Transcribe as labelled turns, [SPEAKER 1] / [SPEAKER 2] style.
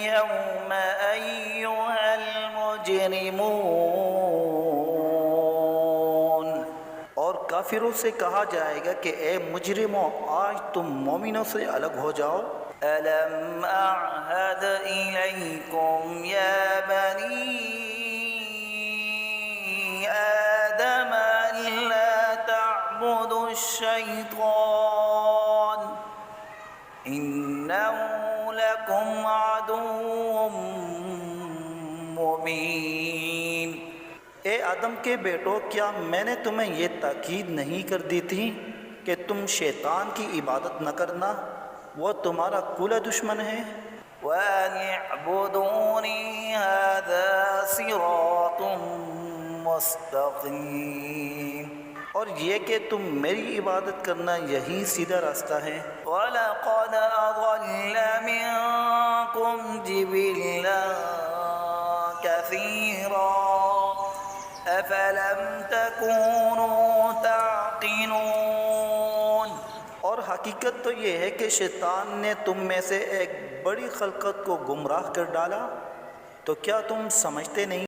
[SPEAKER 1] اليوم أيها المجرمون، اور کافروں سے کہا جائے گا کہ اے مجرموں آج تم مومنوں سے الگ ہو جاؤ۔ ألم أعهد إليكم يا بني آدم ألا تعبدوا الشيطان إنه لكم عدو مبين۔ اے آدم کے بیٹو کیا میں نے تمہیں یہ تاکید نہیں کر دی تھی کہ تم شیطان کی عبادت نہ کرنا، وہ تمہارا کھلا دشمن ہے۔ وَأَنِ اعْبُدُونِي هَذَا صِرَاطٌ مُسْتَقِيمٌ، اور یہ کہ تم میری عبادت کرنا یہی سیدھا راستہ ہے۔ وَلَقَدْ أَضَلَّ مِنكُمْ جِبِلًّا كَثِيرًا أَفَلَمْ تَكُونُوا تَعْقِلُونَ، اور حقیقت تو یہ ہے کہ شیطان نے تم میں سے ایک بڑی خلقت کو گمراہ کر ڈالا، تو کیا تم سمجھتے نہیں؟